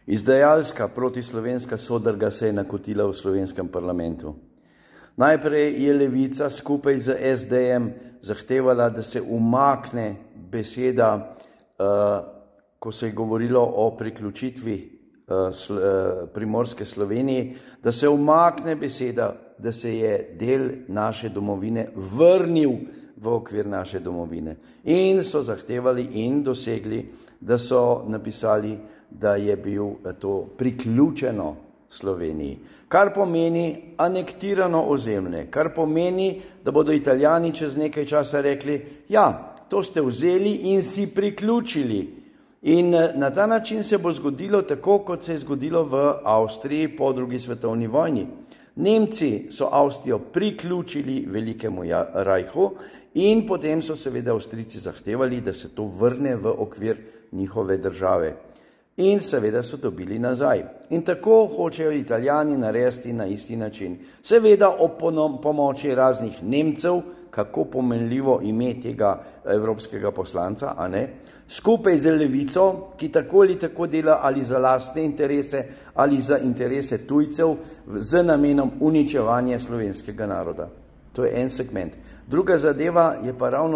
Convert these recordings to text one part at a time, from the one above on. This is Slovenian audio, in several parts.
Izdajalska protislovenska sodrga se je nakotila v slovenskem parlamentu. Najprej je Levica skupaj z SD-jem zahtevala, da se umakne beseda, ko se je govorilo o priključitvi Primorske Sloveniji, da se umakne beseda, da se je del naše domovine vrnil v okvir naše domovine. In so zahtevali in dosegli, da so napisali, da je bil to priključeno Sloveniji, kar pomeni anektirano ozemlje, kar pomeni, da bodo Italijani čez nekaj časa rekli, ja, to ste vzeli in si priključili. In na ta način se bo zgodilo tako, kot se je zgodilo v Avstriji po drugi svetovni vojni. Nemci so Avstrijo priključili velikemu rajhu in potem so seveda Avstrijci zahtevali, da se to vrne v okvir njihove države. In seveda so dobili nazaj. In tako hočejo Italijani narediti na isti način. Seveda ob pomoči raznih Nemcev, kako pomenljivo ime tega evropskega poslanca, a ne? Skupaj z Levico, ki tako ali tako dela ali za lastne interese ali za interese tujcev z namenom uničevanja slovenskega naroda. To je en segment. Druga zadeva je pa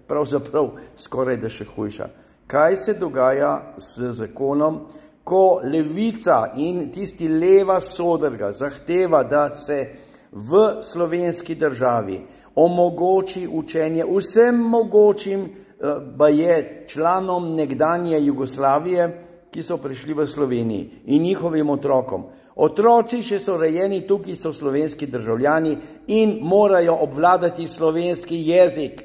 pravzaprav skoraj da še hujša. Kaj se dogaja z zakonom, ko Levica in tisti leva sodrga zahteva, da se v slovenski državi omogoči učenje vsem mogočim članom nekdanje Jugoslavije, ki so prišli v Sloveniji in njihovim otrokom. Otroci še so rojeni tukaj, so slovenski državljani in morajo obvladati slovenski jezik.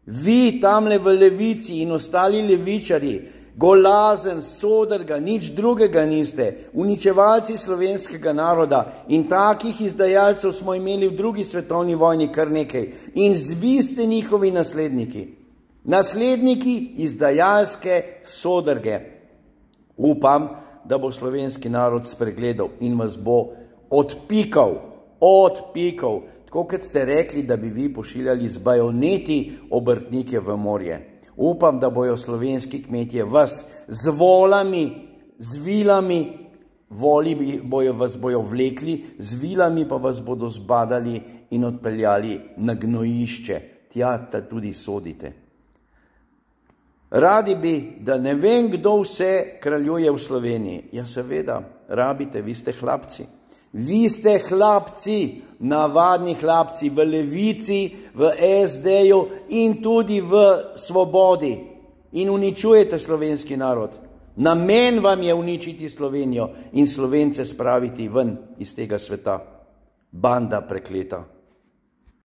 Vi tamle v Levici in ostali levičari, golazen, sodrga, nič drugega niste, uničevalci slovenskega naroda in takih izdajalcev smo imeli v drugi svetovni vojni kar nekaj. In vi ste njihovi nasledniki. Nasledniki izdajalske sodrge. Upam, da bo slovenski narod spregledal in vas bo odpikal. Tako kot ste rekli, da bi vi pošiljali z bajoneti obrtnike v morje. Upam, da bojo slovenski kmetje vas z volami, z vilami, vas bojo vlekli, z vilami pa vas bodo zbadali in odpeljali na gnojišče. Tja tudi sodite. Radi bi, da ne vem, kdo vse kraljuje v Sloveniji. Ja, seveda, rabite, vi ste hlapci. Vi ste hlapci, navadni hlapci v Levici, v SD-ju in tudi v Svobodi. In uničujete slovenski narod. Namen vam je uničiti Slovenijo in Slovence spraviti ven iz tega sveta. Banda prekleta.